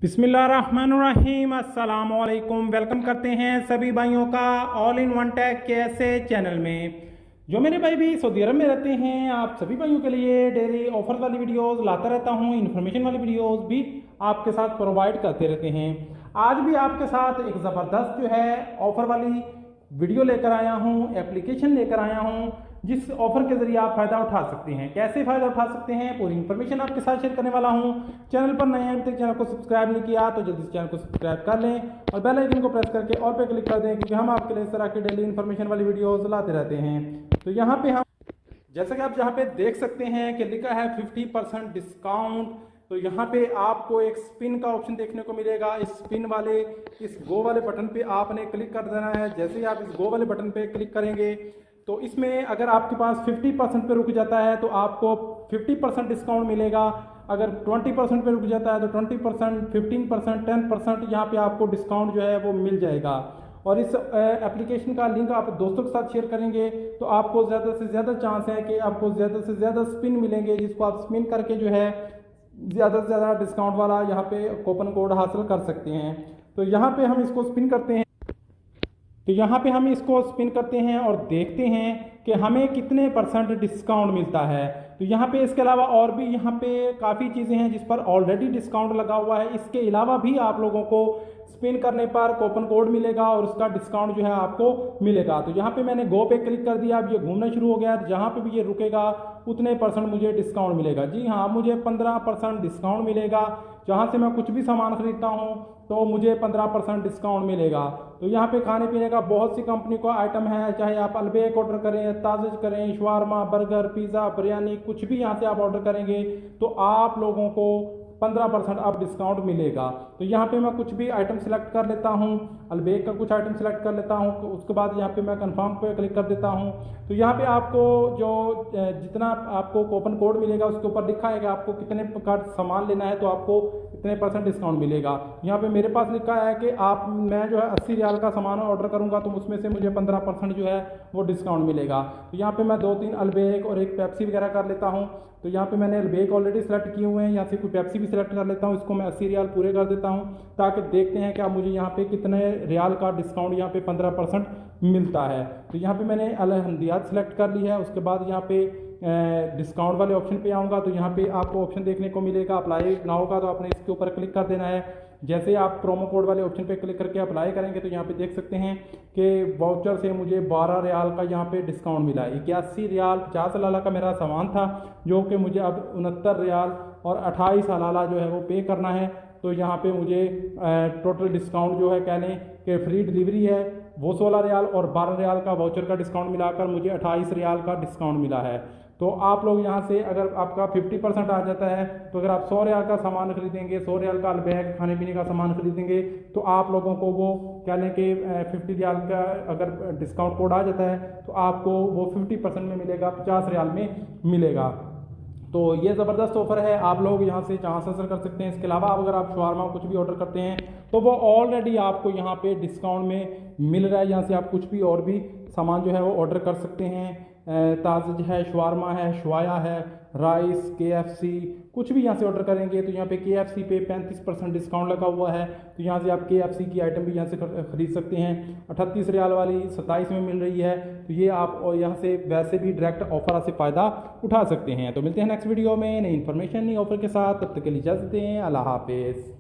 बिस्मिल्लाहिर्रहमानिर्रहीम, अस्सलाम वालेकुम। वेलकम करते हैं सभी भाइयों का ऑल इन वन टेक के ऐसे चैनल में। जो मेरे भाई भी सऊदी अरब में रहते हैं, आप सभी भाइयों के लिए डेली ऑफर वाली वीडियोस लाता रहता हूं, इन्फॉर्मेशन वाली वीडियोस भी आपके साथ प्रोवाइड करते रहते हैं। आज भी आपके साथ एक ज़बरदस्त जो है ऑफर वाली वीडियो लेकर आया हूं, एप्लीकेशन लेकर आया हूं, जिस ऑफर के जरिए आप फ़ायदा उठा सकते हैं। कैसे फ़ायदा उठा सकते हैं पूरी इन्फॉर्मेशन आपके साथ शेयर करने वाला हूं। चैनल पर नए हैं, अभी तक चैनल को सब्सक्राइब नहीं किया तो जल्दी से चैनल को सब्सक्राइब कर लें और बेल आइकन को प्रेस करके ऑल पे क्लिक कर दें, क्योंकि हम आपके लिए इस तरह की डेली इन्फॉर्मेशन वाली वीडियोज़ लाते रहते हैं। तो यहाँ पे हम जैसा कि आप यहाँ पे देख सकते हैं कि लिखा है 50% डिस्काउंट। तो यहाँ पे आपको एक स्पिन का ऑप्शन देखने को मिलेगा। इस स्पिन वाले इस गो वाले बटन पे आपने क्लिक कर देना है। जैसे ही आप इस गो वाले बटन पे क्लिक करेंगे तो इसमें अगर आपके पास 50% पे रुक जाता है तो आपको 50% डिस्काउंट मिलेगा। अगर 20% पे रुक जाता है तो 20%, 15%, 10% यहाँ पे आपको डिस्काउंट जो है वो मिल जाएगा। और इस एप्लीकेशन का लिंक आप दोस्तों के साथ शेयर करेंगे तो आपको ज़्यादा से ज़्यादा चांस है कि आपको ज़्यादा से ज़्यादा स्पिन मिलेंगे, जिसको आप स्पिन करके जो है ज़्यादा से ज़्यादा डिस्काउंट वाला यहाँ पे कूपन कोड हासिल कर सकते हैं। तो यहाँ पे हम इसको स्पिन करते हैं। तो यहाँ पे हम इसको स्पिन करते हैं और देखते हैं कि हमें कितने % डिस्काउंट मिलता है। तो यहाँ पे इसके अलावा और भी यहाँ पे काफ़ी चीज़ें हैं जिस पर ऑलरेडी डिस्काउंट लगा हुआ है। इसके अलावा भी आप लोगों को स्पिन करने पर कूपन कोड मिलेगा और उसका डिस्काउंट जो है आपको मिलेगा। तो यहाँ पे मैंने गो पे क्लिक कर दिया, अब ये घूमना शुरू हो गया। जहाँ पे भी ये रुकेगा उतने % मुझे डिस्काउंट मिलेगा। जी हाँ, मुझे 15% डिस्काउंट मिलेगा। जहाँ से मैं कुछ भी सामान खरीदता हूँ तो मुझे 15% डिस्काउंट मिलेगा। तो यहाँ पे खाने पीने का बहुत सी कंपनी का आइटम है, चाहे आप अलबेक ऑर्डर करें, ताज़ज करें, शवारमा, बर्गर, पिज़्ज़ा, बिरयानी, कुछ भी यहाँ से आप ऑर्डर करेंगे तो आप लोगों को 15% आप डिस्काउंट मिलेगा। तो यहाँ पे मैं कुछ भी आइटम सेलेक्ट कर लेता हूँ, अलबेक का कुछ आइटम सेलेक्ट कर लेता हूँ, उसके बाद यहाँ पे मैं कंफर्म पे क्लिक कर देता हूँ। तो यहाँ पे आपको जो जितना आपको कूपन कोड मिलेगा उसके ऊपर लिखा है कि आपको कितने का सामान लेना है तो आपको इतने % डिस्काउंट मिलेगा। यहाँ पे मेरे पास लिखा है कि मैं जो है 80 रियाल का सामान ऑर्डर करूँगा तो उसमें से मुझे 15% जो है वो डिस्काउंट मिलेगा। तो यहाँ पे मैं 2-3 अलबेक और एक पेप्सी वगैरह कर लेता हूँ। तो यहाँ पे मैंने अलबेक ऑलरेडी सेलेक्ट किए हुए हैं, यहाँ से कोई पेप्सी भी सिलेक्ट कर लेता हूँ। इसको मैं 80 रियाल पूरे कर देता हूँ ताकि देखते हैं कि मुझे यहाँ पे कितने रियाल का डिस्काउंट यहाँ पे 15% मिलता है। तो यहाँ पे मैंने अलहमदियात सेलेक्ट कर ली है। उसके बाद यहाँ पे डिस्काउंट वाले ऑप्शन पे आऊँगा तो यहाँ पे आपको ऑप्शन देखने को मिलेगा अप्लाई नाउ का। तो आपने इसके ऊपर क्लिक कर देना है। जैसे आप प्रोमो कोड वाले ऑप्शन पे क्लिक करके अप्लाई करेंगे तो यहाँ पे देख सकते हैं कि वाउचर से मुझे 12 रियाल का यहाँ पे डिस्काउंट मिला है। 81 रियाल 50 हलाला का मेरा सामान था, जो कि मुझे अब 69 रियाल और 28 हलाला जो है वो पे करना है। तो यहाँ पे मुझे टोटल डिस्काउंट जो है कह लें कि फ्री डिलीवरी है वो 16 रियाल और 12 रियाल का वाउचर का डिस्काउंट मिलाकर मुझे 28 रियाल का डिस्काउंट मिला है। तो आप लोग यहाँ से अगर आपका 50% आ जाता है तो अगर आप 100 रियाल का सामान खरीदेंगे, 100 रियाल का अलबैग खाने पीने का सामान खरीदेंगे तो आप लोगों को वो कह लें कि 50 रियाल का अगर डिस्काउंट कोड आ जाता है तो आपको वो 50% में मिलेगा, 50 रियाल में मिलेगा। तो ये ज़बरदस्त ऑफर है, आप लोग यहाँ से चांस हासिल कर सकते हैं। इसके अलावा अगर आप शवारमा कुछ भी ऑर्डर करते हैं तो वो ऑलरेडी आपको यहाँ पे डिस्काउंट में मिल रहा है। यहाँ से आप कुछ भी और भी सामान जो है वो ऑर्डर कर सकते हैं। ताज़ज है, शवारमा है, शवाया है, राइस, KFC कुछ भी यहाँ से ऑर्डर करेंगे तो यहाँ पे KFC पे 35% डिस्काउंट लगा हुआ है। तो यहाँ से आप KFC की आइटम भी यहाँ से खरीद सकते हैं। 38 रियाल वाली 27 में मिल रही है। तो ये आप और यहाँ से वैसे भी डायरेक्ट ऑफर से फ़ायदा उठा सकते हैं। तो मिलते हैं नेक्स्ट वीडियो में नई इन्फॉर्मेशन नई ऑफर के साथ, तब तक के लिए इजाज़त दें। अल्लाह हाफिज़।